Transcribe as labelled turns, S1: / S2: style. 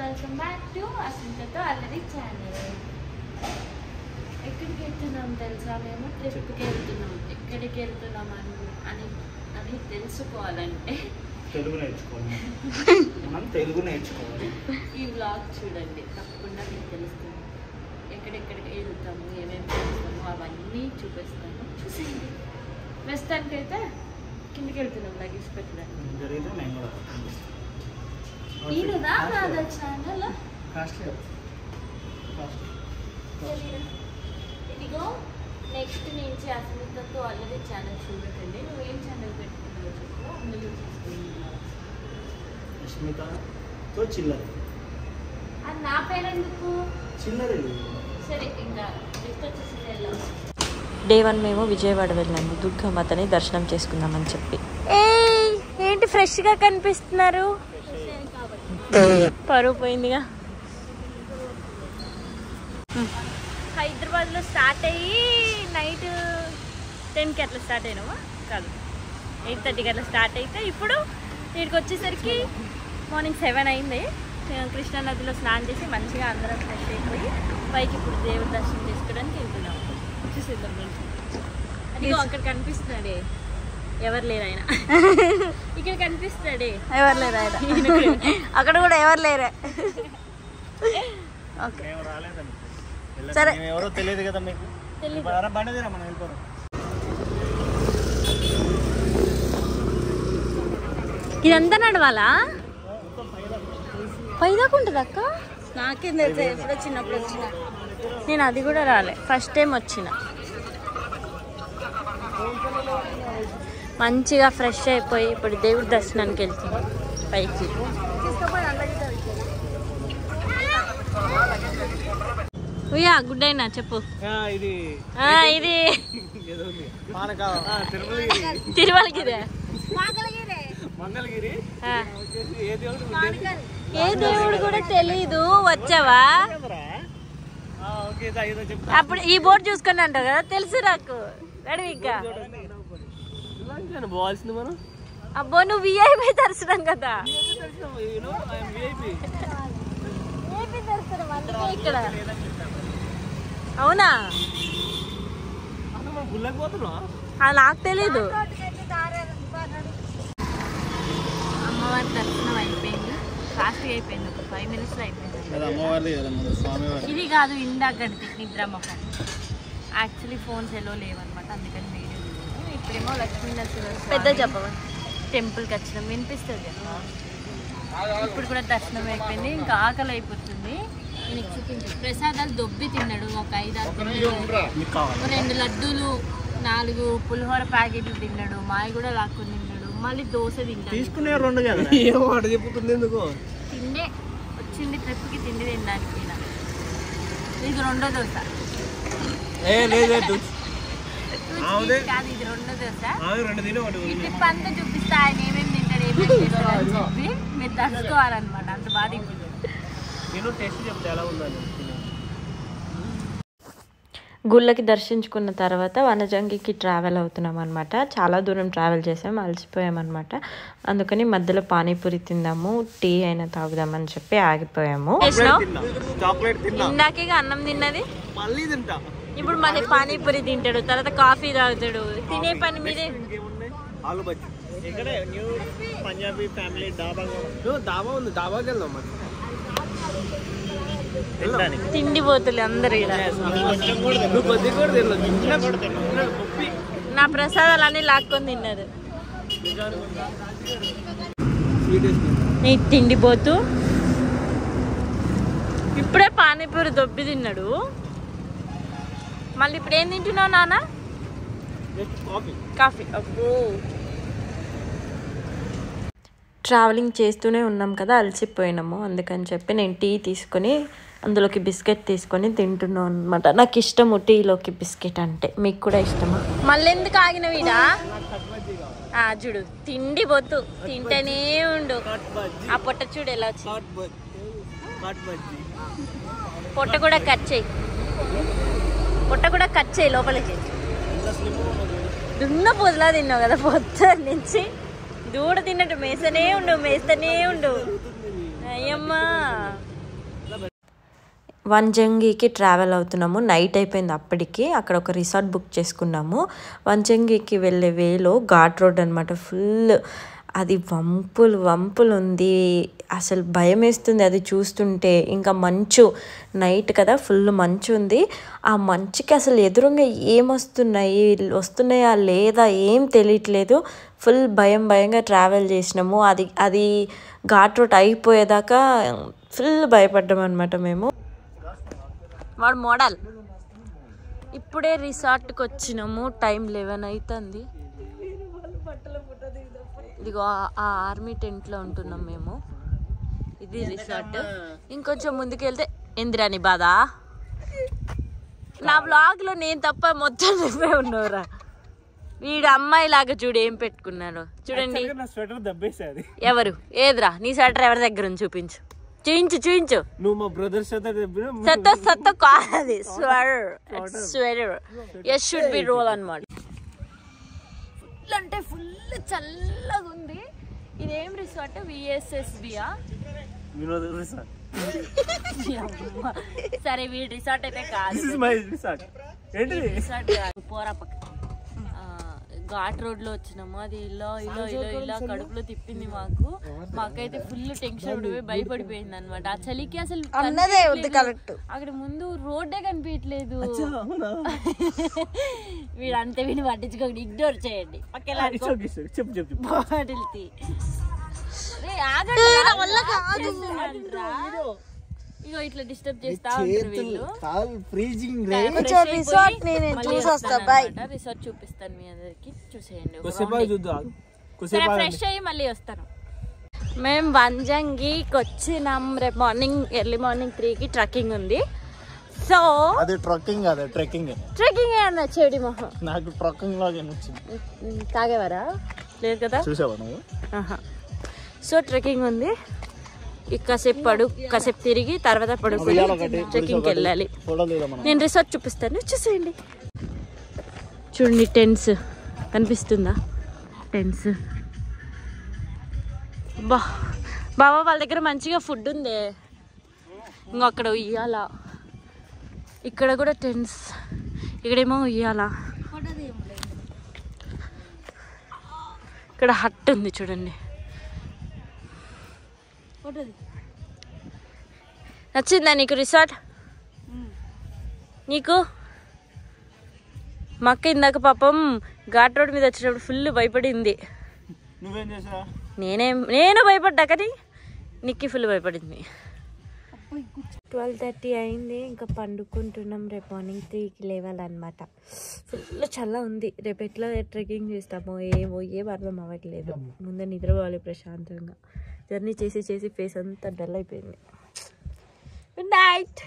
S1: Welcome back to అస్మితతో అల్లరి channel. ఎక్కడికి వెళ్తున్నాం తెలుసా? మేము ట్రిప్కి వెళ్తున్నాం. ఎక్కడికి వెళ్తున్నాం అని తెలుసుకోవాలంటే
S2: తెలుగు నేర్చుకోవాలి. మనం తెలుగు నేర్చుకోవాలి.
S1: ఈ వ్లాగ్ చూడండి, తప్పకుండా మీకు తెలుస్తుంది. ఎక్కడెక్కడికి వెళ్తాము, ఏమేమి చేస్తాము అవన్నీ చూపిస్తాము. చూసేయండి. ప్రస్తుతానికి అయితే కిందకి వెళ్తున్నాం లగేజ్ పెట్టడానికి. ఈయనదా నాదా ఛానల్? ఇదిగో నెక్స్ట్ నుంచి అస్మితతో అల్లరి ఛానల్ చూడకండి. నువ్వు ఏం ఛానల్ పెట్టుకున్నావు చెప్పు, అందులో చూసుకుంటున్నావు.
S2: అస్మితతో చిల్లర.
S1: అది నా పేరు ఎందుకు?
S2: చిల్లర. సరే,
S1: ఇంకా నెక్స్ట్ వచ్చేసి వెళ్దాం.
S3: డే 1 మేము విజయవాడ వెళ్ళాము దుర్గామాతని దర్శనం చేసుకుందామని చెప్పి. ఏంటి ఫ్రెష్గా కనిపిస్తున్నారు? పరువు పోయిందిగా. హైదరాబాద్లో స్టార్ట్ అయ్యి నైట్ 10కి అట్లా స్టార్ట్ అయినావా? కాదు, 8:30కి అట్లా స్టార్ట్ అయితే ఇప్పుడు ఇక్కడికి వచ్చేసరికి మార్నింగ్ 7 అయింది. కృష్ణా నదిలో స్నానం చేసి మంచిగా అందరం ఫ్రెష్ అయిపోయి పైకి ఇప్పుడు దేవుడి దర్శనం చేసుకోవడానికి వెళ్తున్నాము. చూసేద్దాం. అదిగో అక్కడ కనిపిస్తున్నాడే, ఎవరు లేరు ఆయన. ఇక్కడ కనిపిస్తాడే, ఎవరు లేరు ఆయన. అక్కడ కూడా ఎవరు లేరే. సరే,
S2: ఎవరో తెలియదు కదా మీకు. మనం వెళ్ళిపోరు.
S3: ఇదంతా నడవాలా? పైదాకా ఉంటుంది అక్క.
S1: నాకేం తెలుసా, ఎప్పుడు వచ్చినప్పుడు వచ్చిన.
S3: నేను అది కూడా రాలే, ఫస్ట్ టైం వచ్చిన. మంచిగా ఫ్రెష్ అయిపోయి ఇప్పుడు దేవుడి దర్శనానికి వెళ్తున్నాం పైకి. ఉయ్యా గుడ్ అయినా చెప్పు. ఇది తిరుమలగిరి. ఏ దేవుడు కూడా తెలీదు. వచ్చావా? అప్పుడు ఈ బోర్డు చూసుకొని అంటావు కదా, తెలుసు నాకు. రెడీ ఇంకా అబ్బో, నువ్వు విఐపి దర్శనం కదా. ఇక్కడ అవునా? అది నాకు తెలీదు. అమ్మవారి దర్శనం అయిపోయింది, ఫాస్ట్గా అయిపోయింది. ఒక 5 minutesలో అయిపోయింది. ఇది కాదు, ఇందాకటి నిద్ర మొహం. యాక్చువల్లీ ఫోన్స్ ఎలా లేవన్నమాట, అందుకని వీడియో. ఇప్పుడేమో లక్ష్మీ నరసింహ పెద్ద చెప్పవా టెంపుల్కి వచ్చినాం, వినిపిస్తుంది. ఇప్పుడు కూడా దర్శనం అయిపోయింది, ఇంకా ఆకలి అయిపోతుంది. నేను చూపించు. ప్రసాదాలు దొబ్బి తిన్నాడు. ఒక 5-6 తిన్నాడు. 2 లడ్డూలు, 4 పులిహోర ప్యాకెట్లు తిన్నాడు. మాయ కూడా లాక్కుని తిన్నాడు. మళ్ళీ దోశ తింటాడు. తిండే వచ్చింది ట్రిప్కి, తిండి తినడానికి. ఇది 2వ దోశ కాదు, ఇది 2వ దోశ. ఈ ట్రిప్ అంతా చూపిస్తా ఆయన ఏమేమి తింటాడు, ఏమేమి తింటాడు అని చెప్పి మీరు తెలుసుకోవాలన్నమాట. అంత బాగా గుళ్ళకి దర్శించుకున్న తర్వాత వనజంగికి ట్రావెల్ అవుతున్నాం అనమాట. చాలా దూరం ట్రావెల్ చేసాం, అలసిపోయామన్నమాట. అందుకని మధ్యలో పానీపూరి తిందాము, టీ అయినా తాగుదామని చెప్పి ఆగిపోయాము. ఇందాకే అన్నం తిన్నది, ఇప్పుడు మళ్ళీ పానీపూరి తింటాడు, తర్వాత కాఫీ తాగుతాడు. తినే పని మీరే. తిండి పోతులే అందరు. నా ప్రసాదాలన్నీ లాక్కొని తిన్నది. నీ తిండి పోతూ ఇప్పుడే పానీపూరి దొబ్బి తిన్నాడు. మళ్ళీ ఇప్పుడు ఏం తింటున్నావు నాన్న? కాఫీ. ట్రావెలింగ్ చేస్తూనే ఉన్నాం కదా, అలసిపోయినాము. అందుకని చెప్పి నేను టీ తీసుకొని అందులోకి బిస్కెట్ తీసుకొని తింటున్నాను అనమాట. నాకు ఇష్టము టీలోకి బిస్కెట్ అంటే. మీకు కూడా ఇష్టమా? మళ్ళీ ఎందుకు ఆగిన వీడా? చూడు, తిండి పోతు తింటేనే ఉండు. ఆ పొట్ట చూడు ఎలా వచ్చింది. పొట్ట కూడా కట్ చేయి, పొట్ట కూడా కట్ చేయి లోపలికి. దున్న పొదలా తిన్నావు కదా పొద్దు నుంచి. దూడ తిన్నట్టు మేస్తనే ఉండు. అయ్యమ్మా
S4: వంజంగికి ట్రావెల్ అవుతున్నాము. నైట్ అయిపోయింది అప్పటికి. అక్కడ ఒక రిసార్ట్ బుక్ చేసుకున్నాము. వంజంగికి వెళ్ళే వేలో ఘాట్ రోడ్ అనమాట. ఫుల్ అది వంపులు ఉంది. అసలు భయం వేస్తుంది అది చూస్తుంటే. ఇంకా మంచు నైట్ కదా, ఫుల్ మంచు ఉంది. ఆ మంచుకి అసలు ఎదురుగా వస్తున్నాయా లేదా ఏం తెలియట్లేదు. ఫుల్ భయంగా ట్రావెల్ చేసినాము. అది ఘాట్ రోడ్ అయిపోయేదాకా ఫుల్ భయపడ్డాం అనమాట మేము. వాడు మోడల్. ఇప్పుడే రిసార్ట్కి వచ్చినాము. టైం 11 అవుతుంది. ఇదిగో ఆ ఆర్మీ టెంట్లో ఉంటున్నాం మేము. ఇది రిసార్ట్. ఇంకొంచెం ముందుకెళ్తే ఇందిరాని బాధ. నా వ్లాగ్లో నేను తప్ప మొత్తం నువ్వే ఉన్నవరా. వీడు అమ్మాయి లాగా చూడు ఏం పెట్టుకున్నాను చూడండి. ఎవరు ఏదిరా నీ స్వెటర్ ఎవరి దగ్గర ఉంది చూపించు. చూయించు.
S2: నువ్వు మా బ్రదర్
S4: సత్త కాదు స్వెటర్. ఎస్ షుడ్ బి రోల్ అన్నమాట. ఫుల్ అంటే ఫుల్ చల్లగా ఉంది. ఇదేం రిసార్ట్? విఎస్ఎస్బియా? సరే వీడి రిసార్ట్ అయితే కాదు. రిసార్ట్ కాదు, పోరా పక్క. ఘాట్ రోడ్ లో వచ్చినాము. అది ఇలా కడుపులో తిప్పింది మాకైతే ఫుల్ టెన్షన్ పడిపోయి భయపడిపోయింది అనమాట. ఆ చలికి అసలు అక్కడ ముందు రోడ్డే కనిపించట్లేదు. వీడంతే వీడిని పట్టించుకోండి, ఇగ్నోర్ చేయండి. ఇగో ఇట్లా డిస్టర్బ్ చేస్తా ఉంటారు వీళ్ళు. రిసార్ట్ చూపిస్తాను మీ అందరికి, చూసేయండి. ఫ్రెష్ అయ్యి మళ్ళీ వస్తాను. మేము వంజంగికి వచ్చినాం. రేపు మార్నింగ్ ఎర్లీ మార్నింగ్ 3కి ట్రెక్కింగ్ ఉంది. సో
S2: అది ట్రెక్కింగ్ కాదు, ట్రెక్కింగ్
S4: అన్న చెడి మొహం.
S2: నాకు ట్రెక్కింగ్ లాగా
S4: తాగేవారా? లేదు కదా.
S2: చూసావా నువ్వు?
S4: సో ట్రెక్కింగ్ ఉంది. కాసేపు తిరిగి తర్వాత పడుకుని ట్రెక్కింగ్కి వెళ్ళాలి. నేను రిసార్ట్ చూపిస్తాను, చూసేయండి. చూడండి టెంట్స్ కనిపిస్తుందా? టెంట్స్ బాబా వాళ్ళ దగ్గర మంచిగా ఫుడ్ ఉంది. అక్కడ ఉయ్యాల, ఇక్కడ కూడా టెంట్స్, ఇక్కడేమో ఉయ్యాల, ఇక్కడ హట్ ఉంది చూడండి. నచ్చిందా నీకు రిసార్ట్? నీకు? మా అక్క ఇందాక పాపం ఘాట్ రోడ్ మీద వచ్చినప్పుడు ఫుల్ భయపడింది. నేను భయపడ్డా కానీ నిక్కి ఫుల్ భయపడింది. 12:30 అయింది. ఇంకా పండుకుంటున్నాం. రేపు మార్నింగ్ 3కి లేవాలన్నమాట. ఫుల్ చల్ల ఉంది. రేపు ఎట్లా ట్రెక్కింగ్ చేస్తామో ఏం అర్థం అవ్వట్లేదు. ముందే నిద్రపోవాలి ప్రశాంతంగా. జర్నీ చేసి ఫేస్ అంతా డల్ అయిపోయింది. Good night.